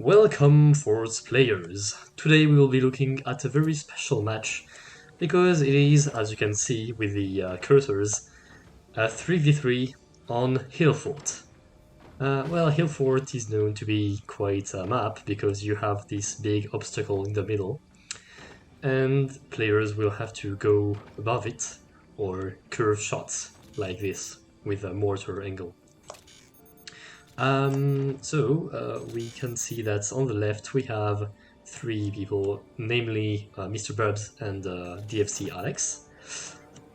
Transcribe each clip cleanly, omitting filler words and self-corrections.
Welcome, Force players! Today we will be looking at a very special match because it is, as you can see with the cursors, a 3v3 on Hill Fort. Hill Fort is known to be quite a map because you have this big obstacle in the middle and players will have to go above it or curve shots like this with a mortar angle. We can see that on the left we have three people, namely MrBubz and DFC Alex.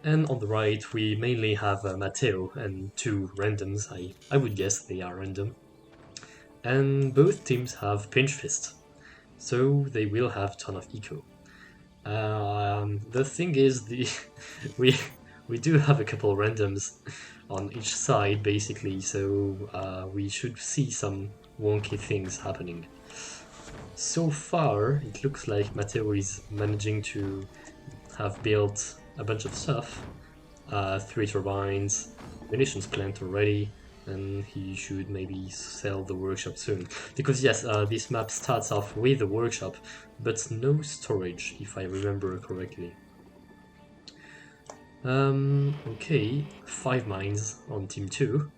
And on the right we mainly have Matteo and two randoms, I would guess they are random. And both teams have pinch fist, so they will have ton of eco. The thing is, we do have a couple randoms on each side basically, so we should see some wonky things happening. So far it looks like Matteo is managing to have built a bunch of stuff, 3 turbines, munitions plant already, and he should maybe sell the workshop soon. Because yes, this map starts off with the workshop, but no storage, if I remember correctly. Okay, 5 mines on Team 2,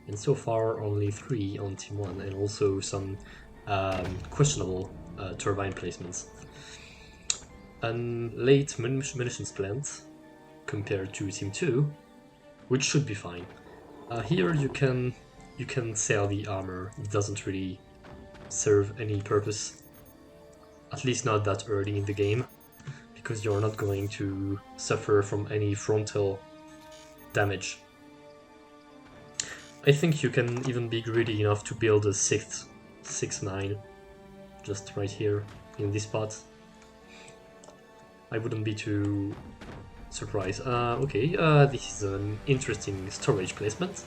and so far only 3 on Team 1, and also some questionable turbine placements. And late munitions plant compared to Team 2, which should be fine. Here you can sell the armor. It doesn't really serve any purpose, at least not that early in the game, because you're not going to suffer from any frontal damage. I think you can even be greedy enough to build a 6th mine just right here in this spot. I wouldn't be too surprised. This is an interesting storage placement.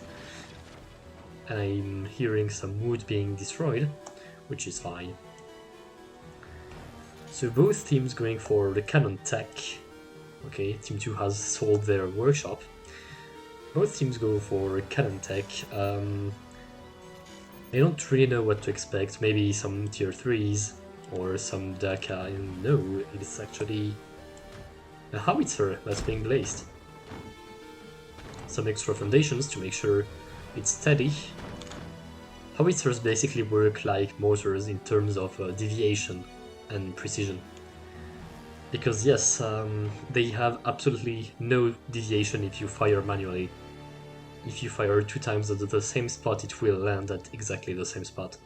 I'm hearing some wood being destroyed, which is fine. So both teams going for the cannon tech. Okay, Team 2 has sold their workshop. Both teams go for cannon tech. I don't really know what to expect. Maybe some tier 3s or some Daka. No, it's actually a howitzer that's being blazed. Some extra foundations to make sure it's steady. Howitzers basically work like mortars in terms of deviation and precision. Because yes, they have absolutely no deviation if you fire manually. If you fire 2 times at the same spot, it will land at exactly the same spot.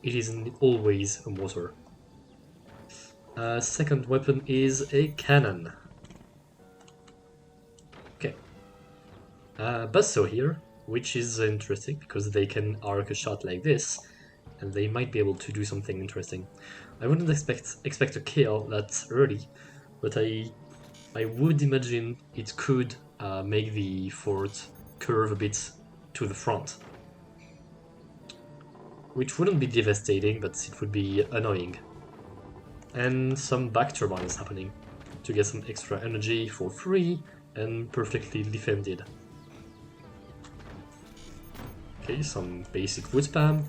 It isn't always a mortar. Second weapon is a cannon. Okay. Buzzsaw here, which is interesting because they can arc a shot like this, and they might be able to do something interesting. I wouldn't expect a kill that early, but I would imagine it could make the fort curve a bit to the front, which wouldn't be devastating, but it would be annoying. And some back turbines happening to get some extra energy for free and perfectly defended. Okay, some basic wood spam,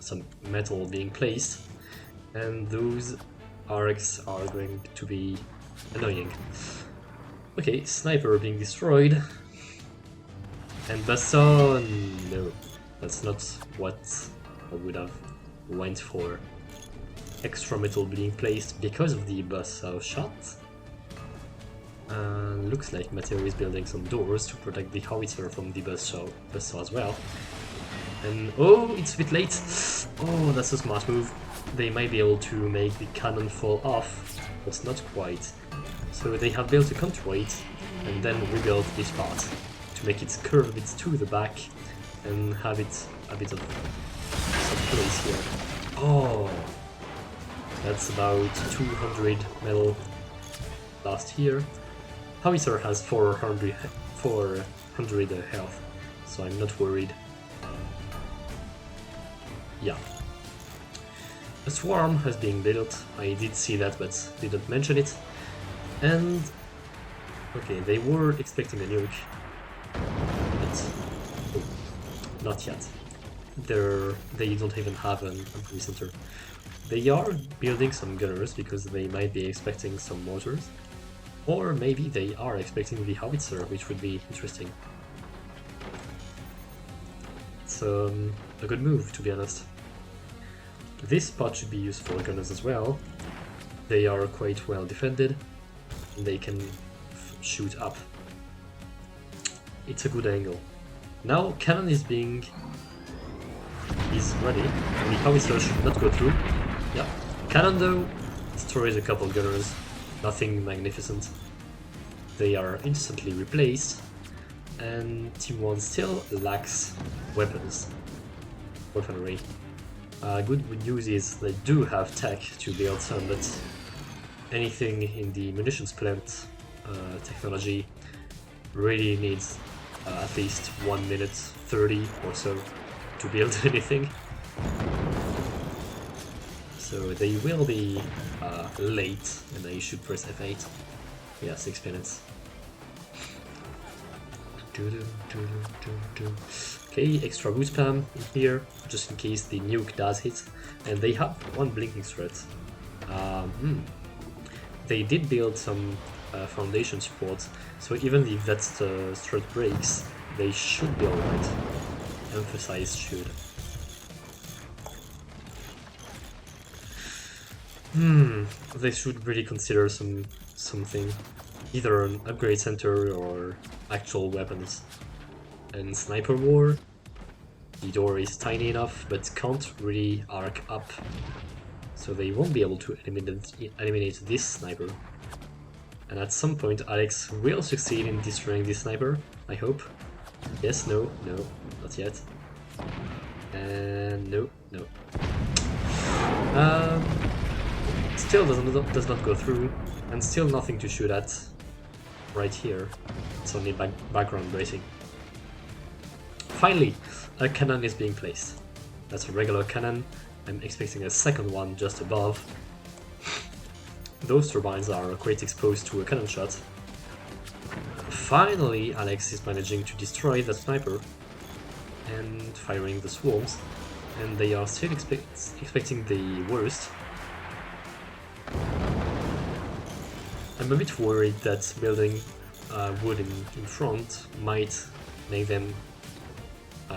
some metal being placed, and those arcs are going to be annoying. Okay, sniper being destroyed, and Basson. No, that's not what I would have went for. Extra metal being placed because of the Buzzsaw shot. And looks like Matteo is building some doors to protect the howitzer from the Buzzsaw as well. And oh, it's a bit late. Oh, that's a smart move. They might be able to make the cannon fall off, but not quite. So they have built a counterweight and then rebuilt this part to make it curve a bit to the back and have it a bit of some place here. Oh, that's about 200 metal last here. Howitzer has 400 health, so I'm not worried. Yeah. A swarm has been built. I did see that, but didn't mention it. And okay, they were expecting a nuke, but oh, not yet. they don't even have an artillery center. They are building some gunners because they might be expecting some mortars. Or maybe they are expecting the howitzer, which would be interesting. It's a good move, to be honest. This spot should be used for gunners as well. They are quite well defended, and they can shoot up. It's a good angle. Now cannon is ready, and the howitzer should not go through. Yeah, cannon though destroys a couple gunners, nothing magnificent. They are instantly replaced, and Team 1 still lacks weaponry. Good news is they do have tech to build some, but anything in the munitions plant technology really needs at least 1 minute 30 or so to build anything. So they will be late, and I should press F8. Yeah, 6 minutes. Okay, extra boost spam in here, just in case the nuke does hit. And they have one blinking threat. They did build some foundation support, so even if that threat breaks, they should be alright. Emphasize should. They should really consider something. Either an upgrade center or actual weapons. And sniper war, the door is tiny enough but can't really arc up, so they won't be able to eliminate this sniper. And at some point Alex will succeed in destroying this sniper, I hope. Yes, no, not yet. And no. Still does not go through, and still nothing to shoot at right here. It's only background bracing. Finally, a cannon is being placed. That's a regular cannon. I'm expecting a second one just above. Those turbines are quite exposed to a cannon shot. Finally, Alex is managing to destroy that sniper and firing the swarms, and they are still expecting the worst. I'm a bit worried that building wood in front might make them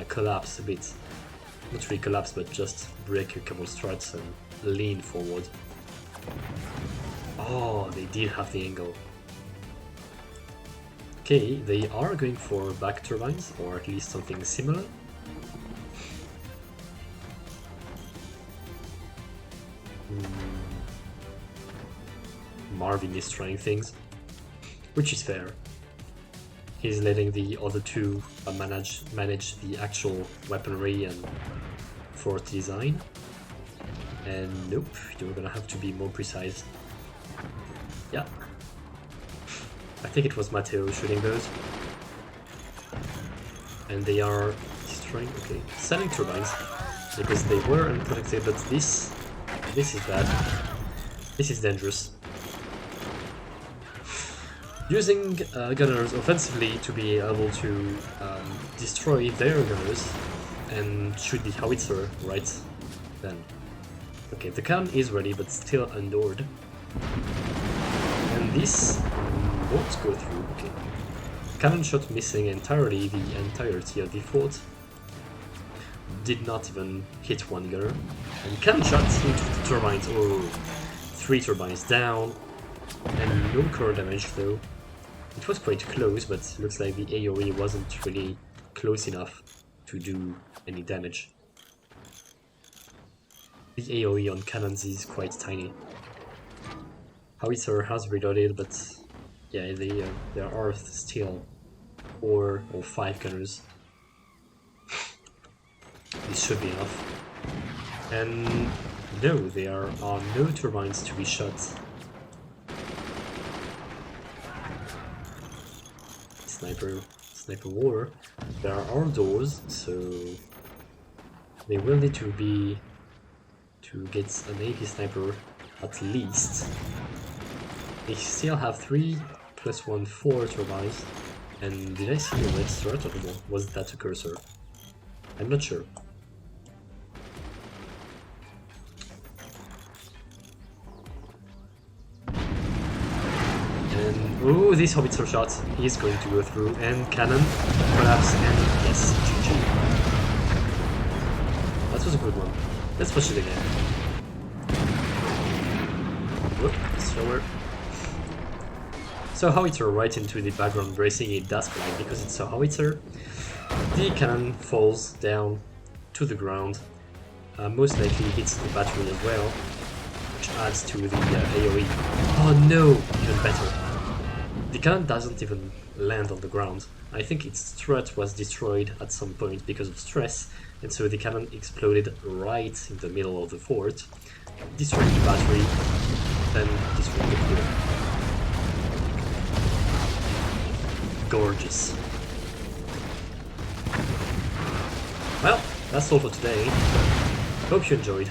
collapse a bit. Not really collapse, but just break a couple struts and lean forward. Oh, they did have the angle. Okay, they are going for back turbines, or at least something similar. Marvin is trying things, which is fair. He's letting the other two manage the actual weaponry and fort design. And nope, you're gonna have to be more precise. Yeah. I think it was Matteo shooting those. And they are destroying, okay, selling turbines, because they were unprotected, but this is bad. This is dangerous. Using gunners offensively to be able to destroy their gunners and shoot the howitzer right then. Okay, the cannon is ready, but still undoored. And this won't go through, okay. Cannon shot missing entirely the entirety of the fort. Did not even hit one gunner. And cannon shot into the turbines, oh, 3 turbines down. And no core damage though. It was quite close, but looks like the AoE wasn't really close enough to do any damage. The AoE on cannons is quite tiny. Howitzer has reloaded, but yeah, there are still 4 or 5 gunners. This should be enough. And no, there are no turbines to be shot. Sniper war. There are doors, so they will need to get an AP sniper at least. They still have 3 + 1 4 turbines. And did I see a red strat, or was that a cursor? I'm not sure. Ooh, this howitzer shot is going to go through, and cannon collapse, and yes, GG. That was a good one. Let's push it again. Whoop, slower. So howitzer right into the background bracing, it does fly because it's a howitzer. The cannon falls down to the ground, most likely hits the battery as well, which adds to the AoE. Oh no, even better. The cannon doesn't even land on the ground. I think its strut was destroyed at some point because of stress, and so the cannon exploded right in the middle of the fort, destroying the battery, then destroying the core. Gorgeous. Well, that's all for today. Hope you enjoyed.